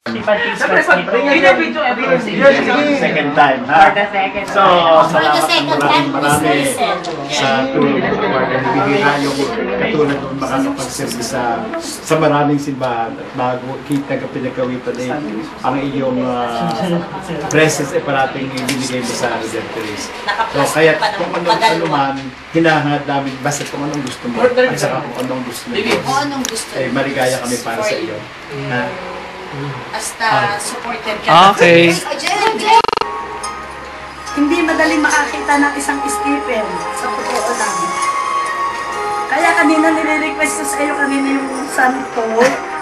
Second time, ha? For the second So, marami sa tulong ng Lord. Bibira yung katulad ng makakapagservice sa maraming simbahan at bago kita ka pinagkawitan ang iyong presence ay parating ibinigay mo sa Redemptorist. So, kaya kung ano man, hinahangad namin basta kung anong gusto mo at saka kung anong gusto mo. Ay maligaya kami para sa iyo. Ha? Basta supported ka. Okay. Hindi madaling makakita ng isang Stephen, sa totoo lang. Kaya kanina nire-request ko sa iyo kanina yung santo.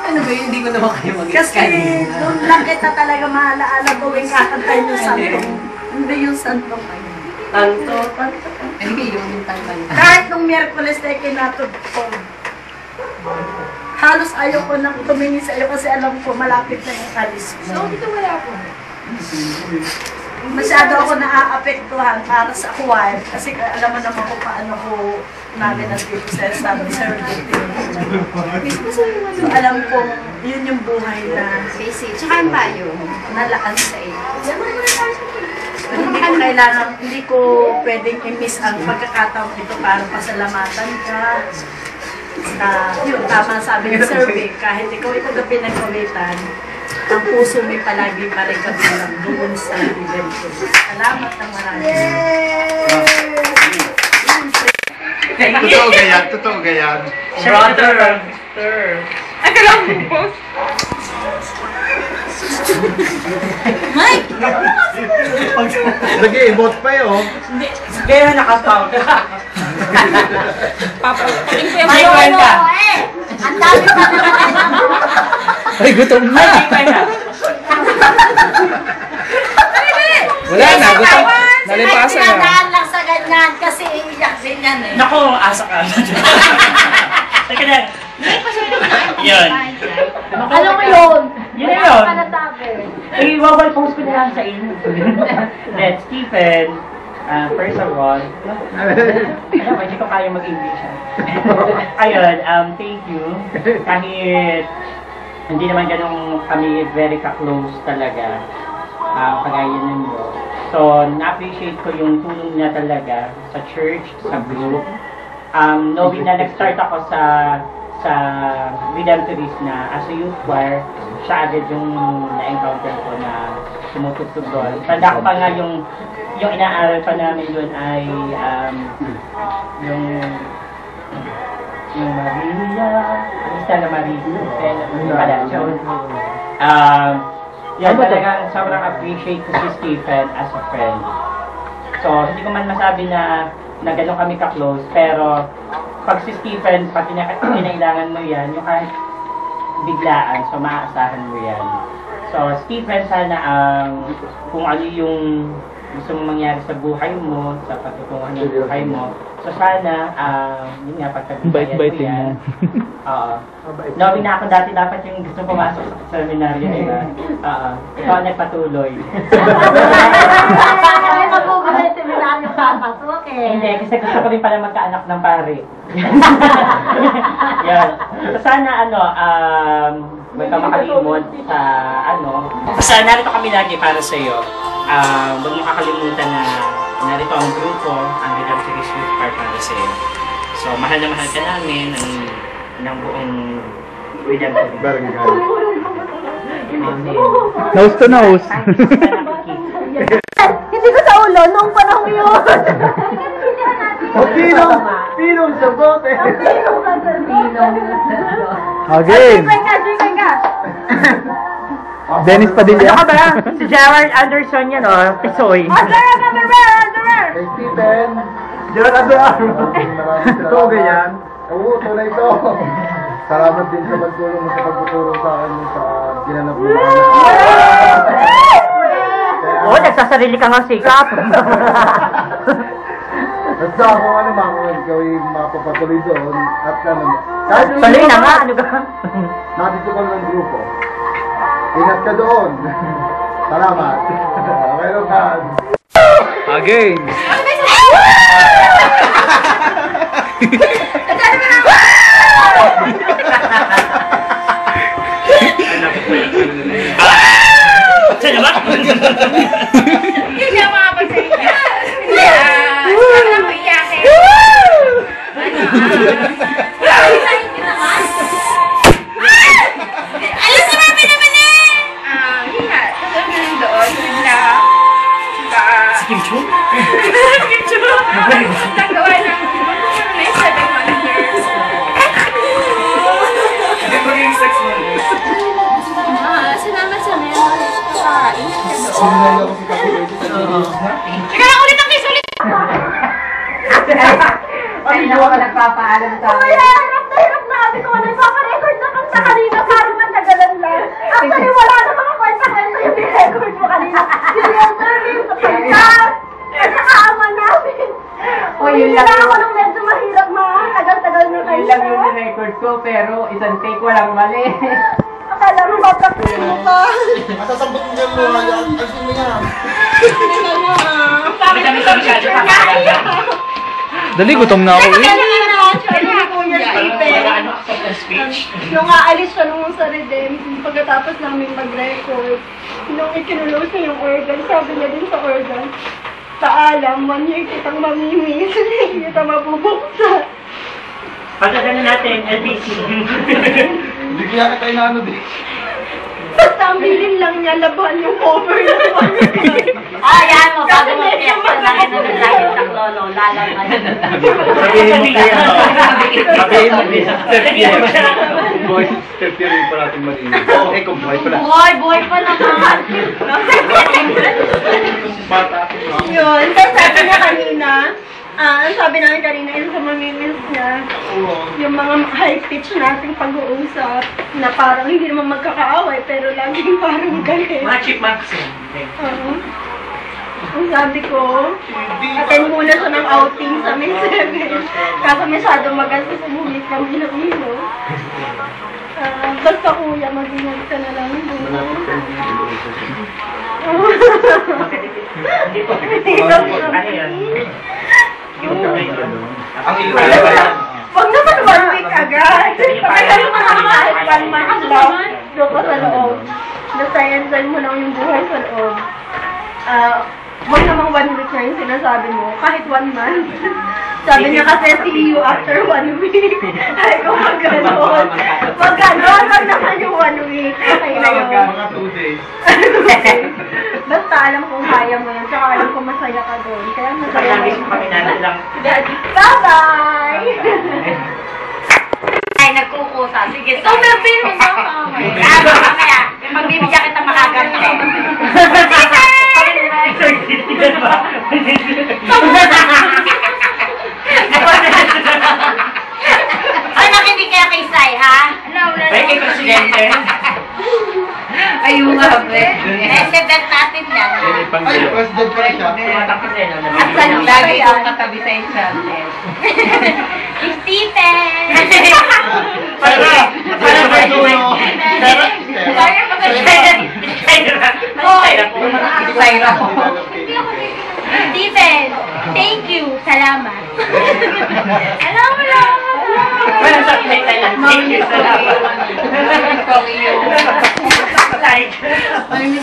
Ano ba yun? Hindi ko naman kayo mag-explain. Kasi doon lang kita talaga maalaala gawin kakantayin yung santo. Hindi yung santo kayo. Tanto. Hindi kayo yung tanto. Kahit nung Miyerkules na ikinatod ko, halos ayaw ko nang tumingin sa iyo kasi alam ko malapit na yung kalis mo. So, dito wala po. Masyado ako naaapektuhan para sa choir kasi alam mo naman kung paano ko namin nandito sa sabi sa So, alam kong yun yung buhay na Basic. Tsaka ang tayo. nalaan sa iyo. Hindi ko pwedeng i-miss ang pagkakataon ito para pasalamatan ka. Yun, tama sabi ng survey, kahit ikaw ito gabi nagkawitan, ang puso mo palagi pa rin kabilang doon sa Redemptorist. Salamat ng marami. Totoo gayan. Brother. Ay, kailangan mo post. Mike! Nag-i-emote pa yun. Hindi. Kaya nakataw. Papa, tingin ko yung May kwenta. Ang dami pa naman. Ay, gutom na. Wala na, gutom. Nalipasan na. Sinadaan lang sa ganyan kasi iiyak din yan eh. Nako, asa ka. Teka na. Yun. Ano mo yun? Yun na yun. Ano I-wawal post ko na lang sa inyo. Then, Stephen, first of all, hindi ko kaya mag-English. Ayun, thank you. Kahit hindi naman ganun kami very ka-close talaga, kagaya ninyo. So, na-appreciate ko yung tulong niya talaga sa church, sa group. Knowing na nag-start ako sa Redemptorist na as a youth choir, siya agad yung na-encounter ko na tumutugtog doon. Tanda ko pa nga yung inaaral pa namin doon ay yung Maria, isa na Maria, yan talagang sobrang appreciate ko si Stephen as a friend. So, hindi ko man masabi na gano'n kami ka-close, pero pag si Stephen, pag kinailangan mo yan, yung kahit biglaan, so maaasahan mo yan. So, Stephen, sana kung ano yung gusto mong mangyari sa buhay mo, sa patutunguhan ng buhay mo, so sana, yun nga, pagkabigayan mo yan. Knowing na ako dati dapat yung gusto pumasok sa seminaryo, diba? Ikaw ang nagpatuloy. Hindi, kasi gusto ko rin pala magkaanak ng pare. Yan. So sana, huwag ka makalimot sa, basta narito kami lagi para sa iyo. Huwag mo kakalimutan na narito ang grupo, ang Redemptorist Youth Choir para sa iyo. So, mahal na mahal ka namin, ng buong Redemptorist. Nose to nose. Hindi ko sa ulo, nung panahon yun. Pinong sa bote. Again. Chicken ka. Dennis Padilla. Ano ka ba? Si Gerard Anderson yan, Pisoy. Underwear! Hey, Stephen. Diyan na ba? Totoo ganyan? Oo, tunay ito. Salamat din sa pagtulong mo sa pagtutulong sa akin sa ginanap mo. Oo, nagsasarili ka nga sikap. At sa ako kung ikaw ay mapapatuloy doon at Tuloy na nga, ano ka? Nandito ka ng grupo. Ingat ka doon. Salamat. Okay lang ka. Again. Ah, nagpaalam sa akin. Kaya hirap na sabi ko, nagpaparecord na kang sa kanina, parang matagalan lang. Actually, wala na mga kwenta-kwenta yung record mo kanina. Yung service, sa pagkat, at saka ama namin. O, yun lang Hindi yun. ako nung medyo mahirap tagal-tagal na kayo. Yun lang yung record ko, pero isang take walang mali. Akala mo mapractice mo pa. Masasambot mo dyan mo, ayusin mo yan. Kami masyado pa. Dali, gutom na ako eh. Ano acceptance speech? Nung aalis siya nung sa Redem, pagkatapos namin mag-record, nung ikinulose niya yung organ, sabi niya din sa organ, paalam, 1 year kitang mamimiss, hindi kita mabubuksan. Pagkagano natin, LBC. Hindi kaya kita inaano din. Basta ang bilin lang niya, laban yung cover ng organ. Yan mo, bago mo piyesta na ito ng lahit ng lolo, lalang ka na. Sabihin mo kaya. Sabihin mo Boy, step yun pa natin marinig. Eh, kung boy pala. Boy pa naman. Bata. Yun, tapos sabi niya kanina, ang sabi namin kanina, yung sa mamimiss niya, yung mga high pitch nating pag-uusap, na parang hindi naman magkakaaway, pero laging parang galit. Mga chipmunks. Ang sabi ko, attend muna siya ng outing sa May 7. Kaso masyado magastos umulit ng Iloilo. Basta kuya, mag-ingat ka na lang doon. Hindi po. Ano yan? Ang Huwag naman 1 week agad. Pagkakali mo naman kahit 1 month lang, doon ka sa loob. Basta enjoy mo lang yung buhay sa loob. Huwag namang 1 week na yung sinasabi mo, kahit 1 month. Sabi niya kasi, see you after 1 week. Ay ko, mag-ganon. Mag-ganon, wag naman yung 1 week. Okay na yun. Mga 2 days. Basta alam kong kaya mo yun, tsaka alam kong masaya ka doon. Kaya masaya mo yun. Kami lang. Bye-bye! Ay, nagkukusa. Sige, Ikaw na pin mo ba ka? Mamaya, magbibigyan kita makaganda. Ay, nakinig kaya kay Sai, ha? Ay, kay Presidente. Ayun nga, be. President natin yan. Ay, president pa rin siya. Tumatakot eh. At sa lagi kong katabi sa channel. Stephen! Para ba ito? Kaya pa Sayra po. Stephen! Thank you! Salamat! Alam mo lang! Wala sa title. Thank you, salamat. Like, thank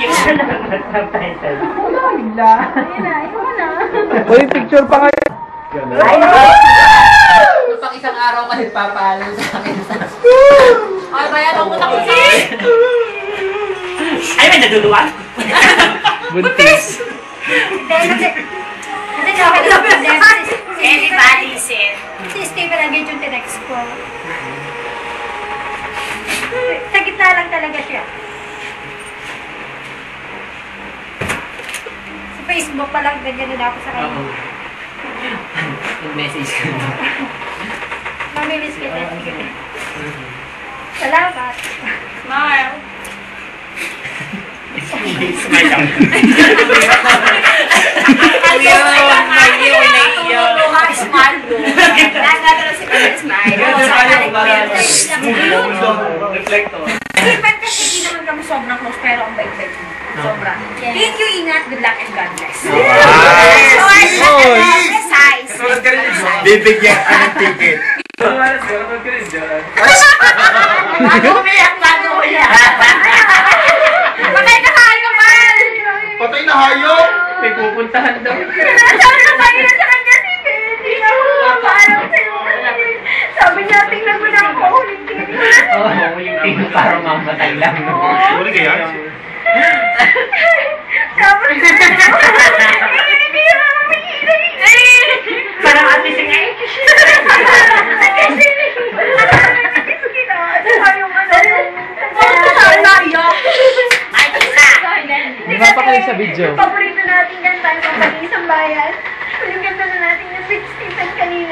you, salamat sa title. Ayun na, ikaw na. Uy, picture pa kayo. Pag isang araw ka nagpapaalam sa akin sa... Ay, bayan ako na ko Ay, may naduluan. Buntis. Kasi okay lang po. Everybody said. Si Steven agad yung tinext ko. Sa gitna lang talaga siya. Sa Facebook pa lang, ganyan na ako sa kanya. Message ko. Mamimiss kita. Salamat. Smile. Smile lang. Smile mo. Nagdadala si Kuya Smile. Reflector. Stephen, kasi hindi naman kami sobrang close, pero ang bait-bait mo. Sobra. Thank you, ingat. Good luck and God bless. Size. Bibigyan ka ng ticket. Bago umiyak, bago umiyak. Patay na kayo, Mal! Patay na hayop! May pupuntahan daw. Sabi na kanina sa kanya si Benji. Parang sa'yo. Sabi niya, tingnan mo na ako ulit. Oo, yung tingin para mamatay lang. Uli kaya? Sabi niya, hindi naman Parang ate siya nga eh. Di ba pa kayo sa video? Paborito natin yan tayo pag isang bayan. Yung ganda na natin yung Big Stephen kanina.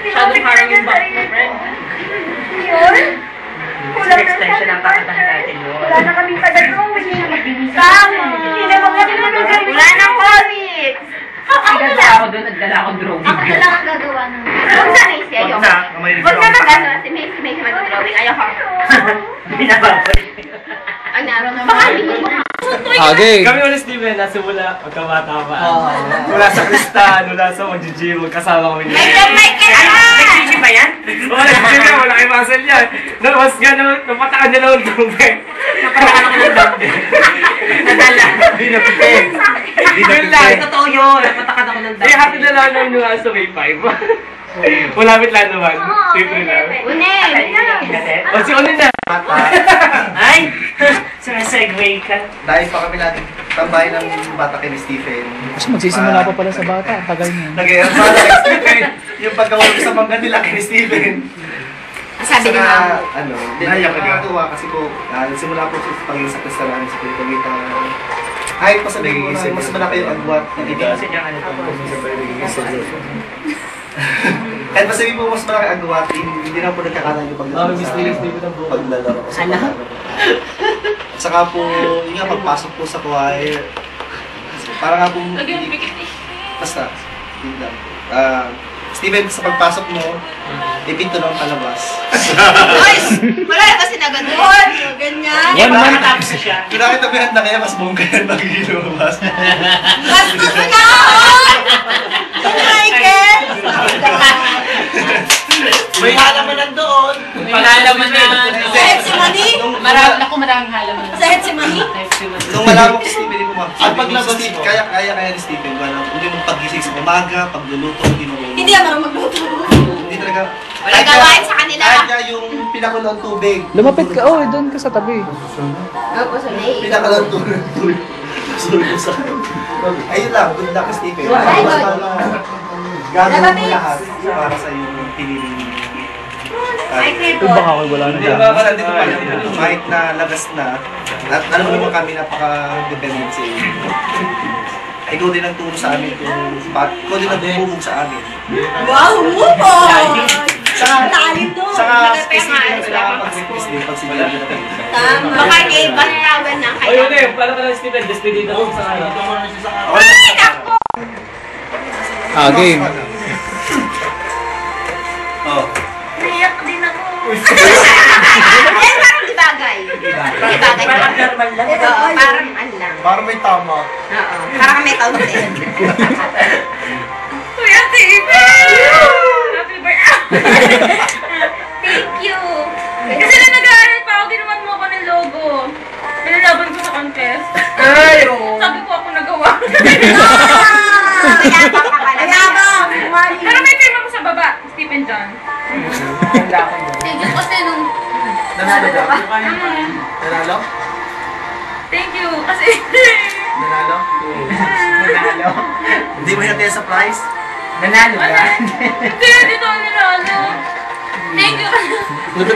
Masyadong harangin back mo, friend. Yun? Kulang na Extension ang kakatahan natin, no? Wala na kaming taga-drawing. Tama. Hindi na magagawa. Wala na comics. Nagdala ako doon, nagdala akong drawing. Ako na lang ang gagawa ng... Huwag na, Macy. Ayoko. Huwag na mag-ano. Si Macy mag-drawing. Ayoko. Binababay. Ang naroon naman. Baka hindi mo Okay. Kami ulit, Steven, nasa mula pagkabata pa. Mula sa Kristan, mula sa mag-gym, magkasama kami. Michael! Nag-gym ba yan? Wala nag-gym yan, wala kayong muscle yan. Nawas nga, napatakan niya lang ang tubig. Napatakan ako ng dami. Nadala. Hindi na pitin. Yun lang, totoo yun. Napatakan ako ng dami. Eh, happy na lang naman yung sa May 5. Malapit lang naman. Triple lang. Une! O, si Unin na. Ay! Sumasegway ka. Dahil pa kami natin tambay ng bata kay ni Stephen. Kasi magsisimula pa pala sa bata. Ang tagal niya. Nag-iarap bata kay Stephen. Yung pagkawag sa mangga nila kay ni Stephen. Sabi ni Saka, Mama. ano, Naiyak ka. nakakatuwa kasi po, simula po sa pagiging sa pista namin sa Pilipagita. Kahit pa sabihin ko na mas malaki yung agwat ng iba. Kasi dyan ano to. Kahit pa sabihin po mas malaki ang agwat, hindi na po nagkakaroon yung paglalaro ko sa paglalaro. Saka po, yun nga, pagpasok po sa choir, para nga po, basta, yun lang. Steven, sa pagpasok mo, ipinto lang palabas. Guys! Wala na kasi na ganun. Ganyan. Yan, makatapos na siya. Kinakita mo yan na kaya mas bongga yan magiging lumabas. Bastos na ako! Michael! May halaman nandoon. Pangalaman na. Sa Hetsimani? Maraming halaman. Sa Hetsimani? Nung malaman ko si Steven, hindi mo at paglabas ni kaya ni Steven, hindi mo pagising sa umaga, pagluluto, hindi mo Hindi ako marunong magluto. Hindi talaga. Walang gawain sa kanila. Kahit nga yung pinakulo ng tubig. Lumapit ka. Oh, doon ka sa tabi. Opo, sa lake. Pinakulo ng tubig. Sulit mo sa ayun lang, good luck Steven. Ay, good. Gagawin mo lahat para sa yung pinili mo. Ay, Ito baka wala na Hindi dyan. ba kasi dito pa kahit na lagas na, at alam mo naman kami napaka-dependent sa iyo. Ikaw din ang turo sa amin ikaw din ang tumubog sa amin. Wow, umupo! Saka, Lalim doon. saka specific na sila pag-practice din pag sila na Tama. Baka kay Bantawan ng O, yun eh. Pala ka lang, Steven. Just dito ako sa kanya. Ay, naku! Game. Oh. Naiyak din ako. Yan, parang di bagay. Di bagay. Parang normal lang. Oo, parang ano lang. Parang may tama. Oo, parang may taon din. Kuya Steven! Happy birthday! Thank you! Kasi na nag-aaral pa ako, ginawan mo ako ng logo. Nilalaban ko sa contest. Sabi ko ako nagawa. Mayabang ka pala. Mayabang! Pero may firma ko sa baba, Stephen John. Thank you kasi nung... Nanalo ka? Nanalo? Thank you kasi... Nanalo? Nanalo? Hindi mo hinatay sa prize? Nanalo ka? Hindi, dito ako nilalo. Thank you.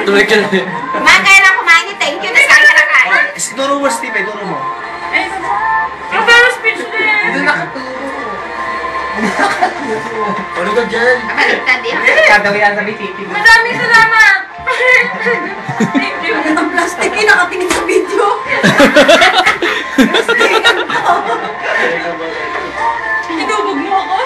Tuloy ka na. Kumain kaya lang kumain niyo. Thank you. Tapos kami na nakain. Turo mo, Steve. Turo mo. Eh, pero speech din. Hindi nakaturo. Ano ka dyan? Kabaligtad yan. Kadaw yan sa BTP. Maraming salamat. Thank you. Ang plastic eh, nakatingin sa video. Inubog mo ako?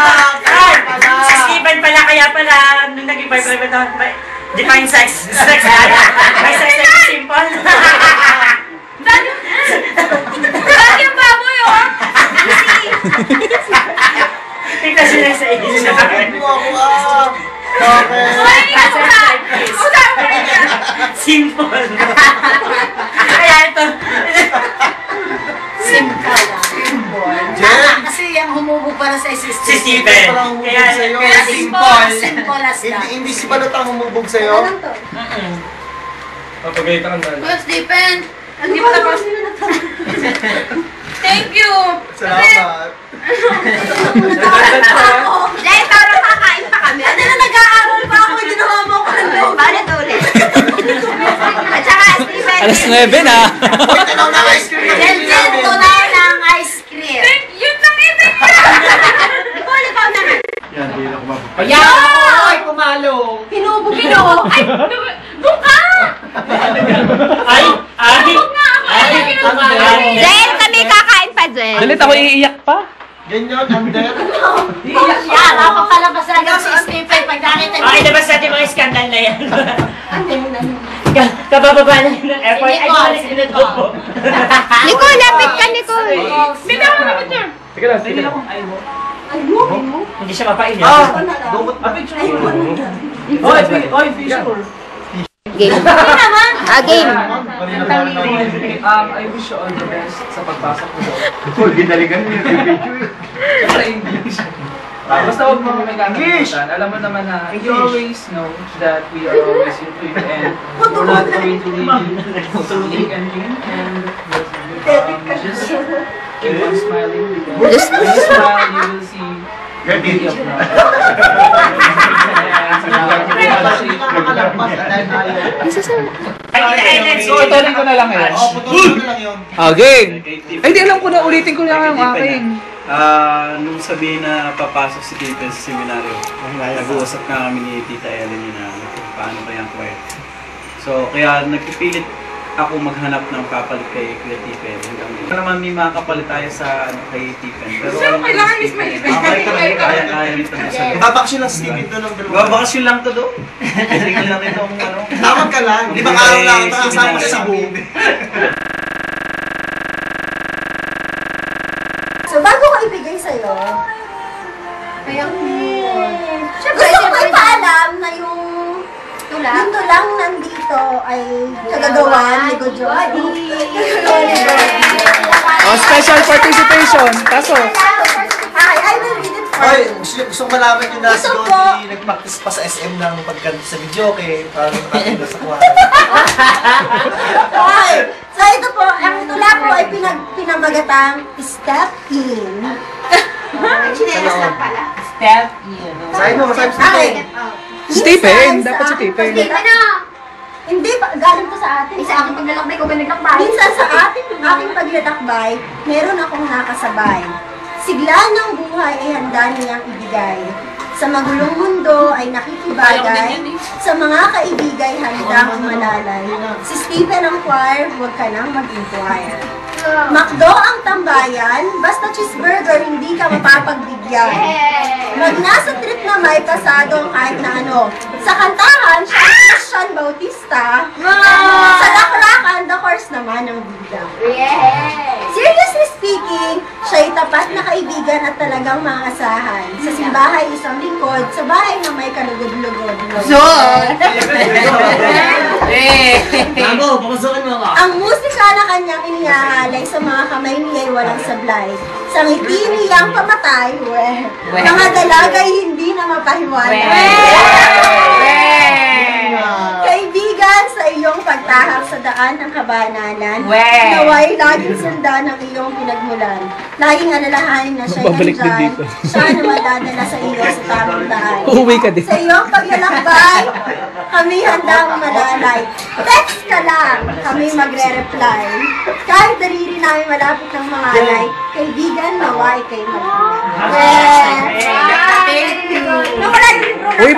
Si Steven pala, kaya pala, nung naging boyfriend ito, define sex. Sex may sex is simple. Dati yung baboy, oh. Ito sila sa isip. Ay, ako ka. Simple. Kaya ito. Simple. Jen! Kasi yung humubog para sa Si Steven. Kaya simple. Simple as that. Hindi si Balot ang humubog sa'yo? Papagalitan ka na. Kuya Stephen, hindi pa tapos. Thank you. Salamat. Dahil parang kakain pa kami. Ano na nag-aaral pa ako, ginawa mo ko ng loob. Bakit Alas 9 na. Uy, tanaw na ice cream. Jenjen, tunaw ng ice cream. Yun lang ito. Nicole, ikaw naman. Yan, hindi na kumabot. Ayan ako! Ay, pumalo! Pinubo. Ay, doon ka! Ay! Ay! Jen, kami kakain pa, Jen. Dalit ako iiyak pa. Ganyan, under. Yan, napapalabas na daw si Stephen pag nakita niya. Okay, labas natin mga skandal na yan. Kabababa na yun ng airport. Ay, malis na ito po. Nicole, lapit ka, Nicole. Bitaw mo na picture. Sige lang, sige lang. Hindi siya mapailan. Dumot na. Oy, Fisher. Game. Game. I wish you all the best sa pagpasok mo doon. Full, ginaligan niyo yung video eh. Siyempre English. Basta huwag mo may kakalimutan. Alam mo naman na you always know that we are always with you and we're not going to leave you to leak and dream and just keep on smiling because when you smile you will see beauty of love. Putuloy ko na lang ngayon. Oo, putulin ko lang yun. Game! Ay, di alam ko na. Ulitin ko lang ang akin. Nung sabihin na papasok si Tita sa seminaryo, nag-uusap na kami ni Tita Ellen na paano kaya ang choir. So, kaya nagpipilit ako maghanap ng kapalit kay Kuya Tipen. Hanggang naman may mga kapalit tayo sa kay Tipen. Pero kailangan miss my kaya nito na sa Babakasyon lang si Stephen doon ng dalawa. babakasyon lang to do. Tingnan lang itong ano. Tawag ka lang. 5 araw lang. Kasama sa Cebu. So, bago ko ibigay sa'yo, Siyempre, gusto ko ipaalam na yung tulang nandito ay kagagawan ni Gojodi. Oh, special participation. Kaso, I will read it for Hoy, you. gusto ko malaman yun na si Gusto Dodi nag-practice pa sa SM ng pagkanta sa video kay parang nakakita sa kuha. Okay. So, ito po, ang tula po ay pinamagatang Step In. Chinelas lang pala. Step in. Sabi mo, masabi sa Okay. Stephen. Dapat si Stephen. Hindi pa, galing to sa atin. Sa aking paglalakbay ko ba naglalakbay? Minsan sa aking paglalakbay, meron akong nakasabay. Sigla ng buhay ay handa niyang ibigay. Sa magulong mundo ay nakikibagay. Sa mga kaibigay handang malalay. Si Stephen ang choir, huwag ka nang mag-inquire. Makdo ang tambayan, basta cheeseburger hindi ka mapapagbigyan. Mag nasa trip na may pasado kahit na ano. Sa kantahan, siya ay Christian Bautista. Sa lakrakan, the horse naman ang bida. Seriously speaking, siya'y tapat na kaibigan at talagang maasahan. Sa simbahay, isang lingkod, sa bahay na may kalugod-lugod. Ang musika na kanyang inihahalay sa mga kamay niya'y walang sablay. Sa ngiti niyang pamatay, mga dalagay hindi na mapahiwalay. Kaibigan, sa iyong pagtahak sa daan ng kabanalan, naway laging sundan ang iyong pinagmulan. Laging alalahanin na siya'y Babalik din nandyan, dito. siya na madadala sa iyo sa tamang daan. Uuwi ka din. Sa iyong paglalakbay, kami handang malalay. Text ka lang, kami magre-reply. Kahit daliri namin malapit ng mga alay, kaibigan, naway kay mag-ingat. Thank you. Nawala yung intro na. Uy,